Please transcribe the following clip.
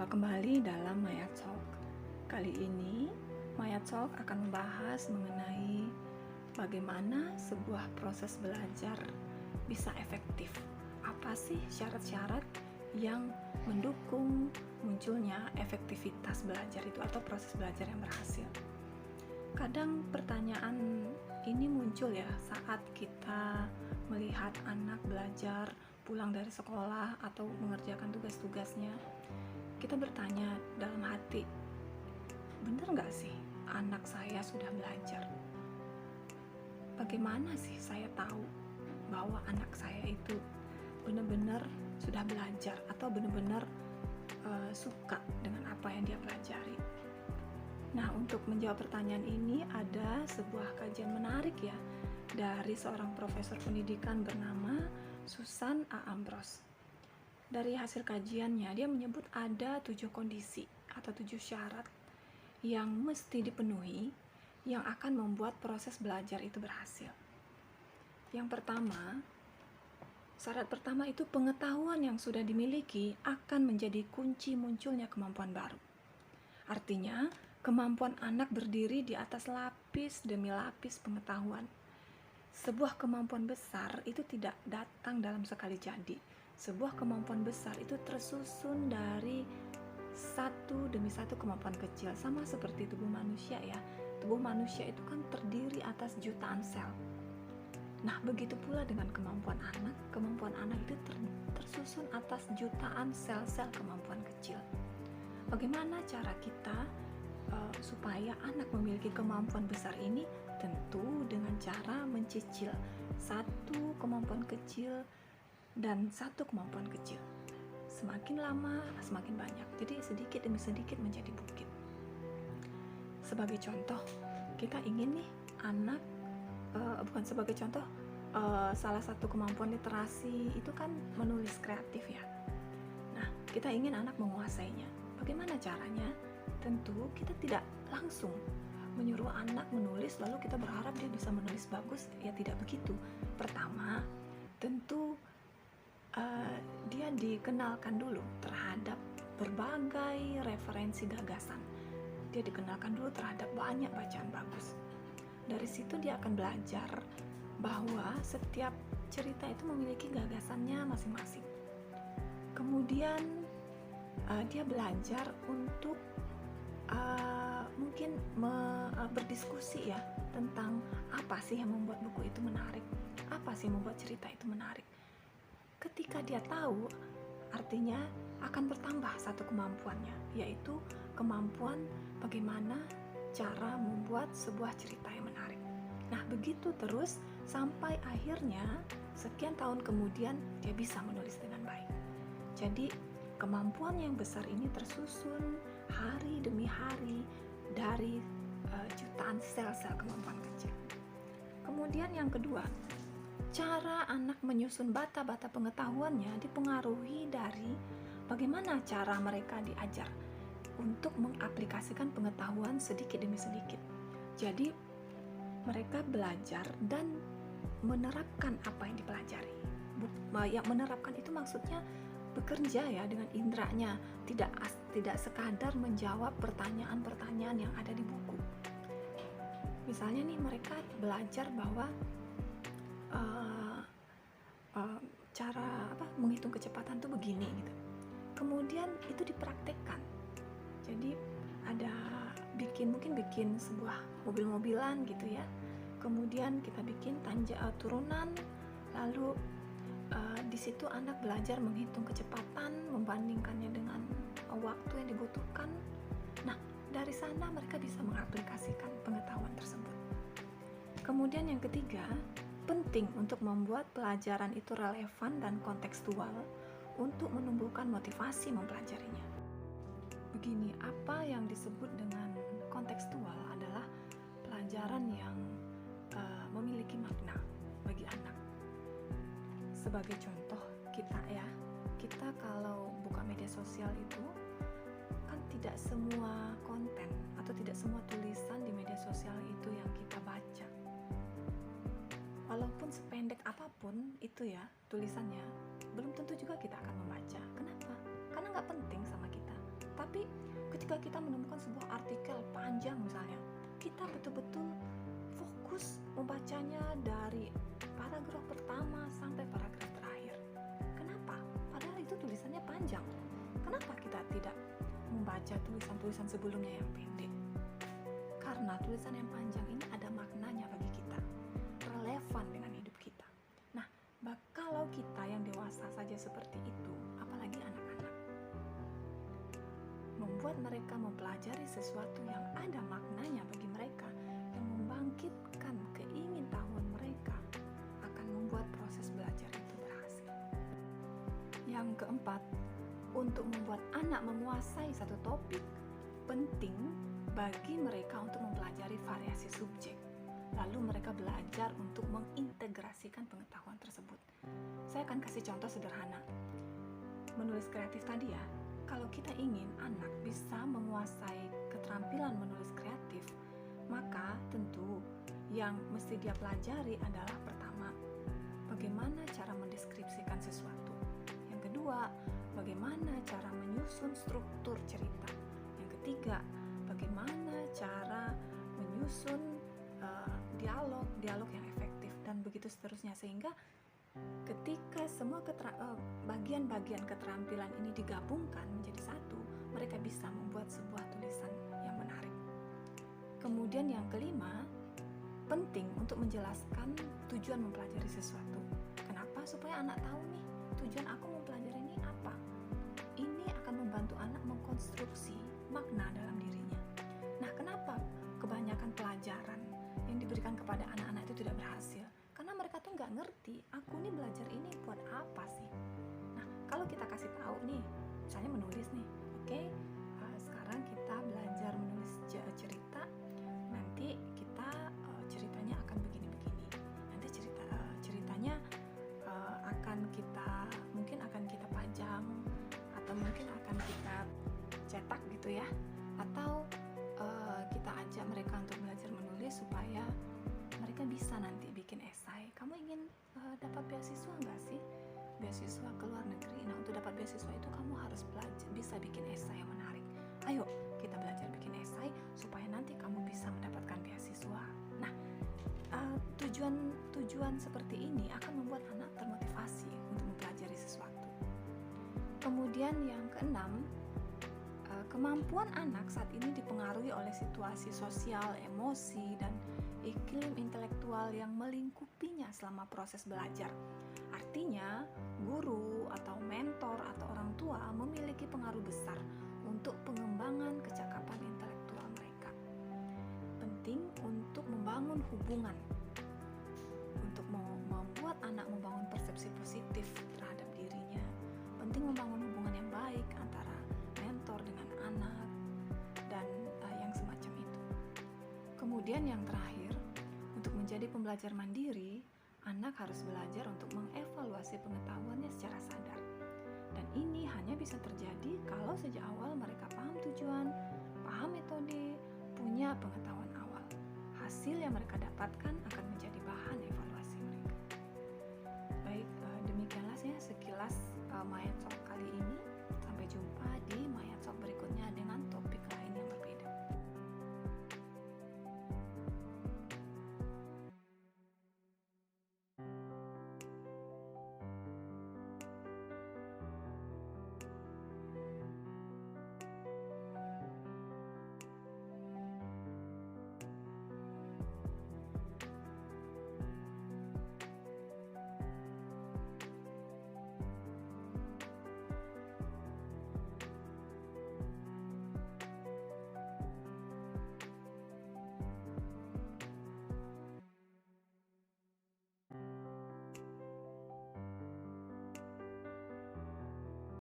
Jumpa kembali dalam Maya Talk. Kali ini Maya Talk akan membahas mengenai bagaimana sebuah proses belajar bisa efektif. Apa sih syarat-syarat yang mendukung munculnya efektivitas belajar itu atau proses belajar yang berhasil? Kadang pertanyaan ini muncul ya saat kita melihat anak belajar pulang dari sekolah atau mengerjakan tugas-tugasnya. Kita bertanya dalam hati, benar nggak sih anak saya sudah belajar? Bagaimana sih saya tahu bahwa anak saya itu benar-benar sudah belajar atau benar-benar suka dengan apa yang dia pelajari? Nah, untuk menjawab pertanyaan ini ada sebuah kajian menarik ya dari seorang profesor pendidikan bernama Susan A. Ambrose. Dari hasil kajiannya, dia menyebut ada 7 kondisi atau 7 syarat yang mesti dipenuhi yang akan membuat proses belajar itu berhasil. Yang pertama, syarat pertama itu pengetahuan yang sudah dimiliki akan menjadi kunci munculnya kemampuan baru. Artinya, kemampuan anak berdiri di atas lapis demi lapis pengetahuan. Sebuah kemampuan besar itu tidak datang dalam sekali jadi. Sebuah kemampuan besar itu tersusun dari satu demi satu kemampuan kecil, sama seperti tubuh manusia ya. Tubuh manusia itu kan terdiri atas jutaan sel. Nah, begitu pula dengan kemampuan anak. Kemampuan anak itu tersusun atas jutaan sel-sel kemampuan kecil. Bagaimana cara kita supaya anak memiliki kemampuan besar ini? Tentu dengan cara mencicil satu kemampuan kecil dan satu kemampuan kecil. Semakin lama, semakin banyak. Jadi sedikit demi sedikit menjadi bukit. Sebagai contoh, kita ingin nih anak, salah satu kemampuan literasi itu kan menulis kreatif ya. Nah, kita ingin anak menguasainya. Bagaimana caranya? Tentu kita tidak langsung menyuruh anak menulis lalu kita berharap dia bisa menulis bagus. Ya tidak begitu. Pertama, tentu dia dikenalkan dulu terhadap berbagai referensi gagasan. Dia dikenalkan dulu terhadap banyak bacaan bagus. Dari situ dia akan belajar bahwa setiap cerita itu memiliki gagasannya masing-masing. Kemudian dia belajar untuk mungkin berdiskusi ya tentang apa sih yang membuat buku itu menarik, apa sih yang membuat cerita itu menarik. Ketika dia tahu, artinya akan bertambah satu kemampuannya, yaitu kemampuan bagaimana cara membuat sebuah cerita yang menarik. Nah, begitu terus sampai akhirnya sekian tahun kemudian dia bisa menulis dengan baik. Jadi, kemampuan yang besar ini tersusun hari demi hari dari jutaan sel-sel kemampuan kecil. Kemudian yang kedua, cara anak menyusun bata-bata pengetahuannya dipengaruhi dari bagaimana cara mereka diajar untuk mengaplikasikan pengetahuan sedikit demi sedikit. Jadi, mereka belajar dan menerapkan apa yang dipelajari. Yang menerapkan itu maksudnya bekerja ya dengan indranya, tidak sekadar menjawab pertanyaan-pertanyaan yang ada di buku. Misalnya nih mereka belajar bahwa cara menghitung kecepatan tuh begini gitu. Kemudian itu dipraktekkan. Jadi ada mungkin bikin sebuah mobil-mobilan gitu ya. Kemudian kita bikin turunan, lalu di situ anak belajar menghitung kecepatan, membandingkannya dengan waktu yang dibutuhkan. Nah, dari sana mereka bisa mengaplikasikan pengetahuan tersebut. Kemudian yang ketiga, penting untuk membuat pelajaran itu relevan dan kontekstual untuk menumbuhkan motivasi mempelajarinya. Begini, apa yang disebut dengan kontekstual adalah pelajaran yang memiliki makna bagi anak. Sebagai contoh, kita kalau buka media sosial itu kan tidak semua konten atau tidak semua tulisan di media sosial itu yang kita baca. Walaupun sependek apapun itu ya tulisannya, belum tentu juga kita akan membaca. Kenapa? Karena nggak penting sama kita. Tapi ketika kita menemukan sebuah artikel panjang misalnya, kita betul-betul fokus membacanya dari paragraf pertama sampai paragraf terakhir. Kenapa? Padahal itu tulisannya panjang. Kenapa kita tidak membaca tulisan-tulisan sebelumnya yang pendek? Karena tulisan yang panjang ini ada maknanya bagi kita, relevan dengan hidup kita. Nah, kalau kita yang dewasa saja seperti itu, apalagi anak-anak. Membuat mereka mempelajari sesuatu yang ada maknanya bagi mereka, yang membangkitkan keingintahuan mereka, akan membuat proses belajar itu berhasil. Yang keempat, untuk membuat anak menguasai satu topik, penting bagi mereka untuk mempelajari variasi subjek. Lalu mereka belajar untuk mengintegrasikan pengetahuan tersebut. Saya akan kasih contoh sederhana. Menulis kreatif tadi ya, kalau kita ingin anak bisa menguasai keterampilan menulis kreatif, maka tentu yang mesti dia pelajari adalah pertama, bagaimana cara mendeskripsikan sesuatu. Yang kedua, bagaimana cara menyusun struktur cerita. Yang ketiga, bagaimana cara menyusun dialog yang efektif, dan begitu seterusnya, sehingga ketika semua bagian-bagian keterampilan ini digabungkan menjadi satu, mereka bisa membuat sebuah tulisan yang menarik. Kemudian yang kelima, penting untuk menjelaskan tujuan mempelajari sesuatu. Kenapa? Supaya anak tahu nih, tujuan aku mempelajari ini apa. Ini akan membantu anak mengkonstruksi makna dalam dirinya. Nah, kenapa kebanyakan pelajaran yang diberikan kepada anak-anak itu tidak berhasil? Karena mereka tuh nggak ngerti, aku nih belajar ini buat apa sih? Nah, kalau kita kasih tahu nih, misalnya menulis nih, oke, sekarang kita belajar menulis cerita, nanti kita ceritanya akan begini-begini. Nanti ceritanya mungkin akan kita pajang, atau mungkin akan kita cetak gitu ya, atau kita ajak mereka untuk belajar menulis supaya mereka bisa nanti bikin esai. Kamu ingin dapat beasiswa nggak sih? Beasiswa ke luar negeri. Nah, untuk dapat beasiswa itu kamu harus bisa bikin esai yang menarik. Ayo kita belajar bikin esai supaya nanti kamu bisa mendapatkan beasiswa. Nah, tujuan seperti ini akan membuat anak termotivasi untuk mempelajari sesuatu. Kemudian yang keenam, kemampuan anak saat ini dipengaruhi oleh situasi sosial, emosi, dan iklim intelektual yang melingkupinya selama proses belajar. Artinya, guru atau mentor atau orang tua memiliki pengaruh besar untuk pengembangan kecakapan intelektual mereka. Penting untuk membangun hubungan, untuk membuat anak membangun persepsi positif terhadap dirinya. Penting membangun hubungan yang baik antara mentor dengan anak dan yang semacam itu. Kemudian yang terakhir, untuk menjadi pembelajar mandiri, anak harus belajar untuk mengevaluasi pengetahuannya secara sadar. Dan ini hanya bisa terjadi kalau sejak awal mereka paham tujuan, paham metode, punya pengetahuan awal. Hasil yang mereka dapatkan akan menjadi bahan evaluasi mereka. Baik, demikianlah sekilas my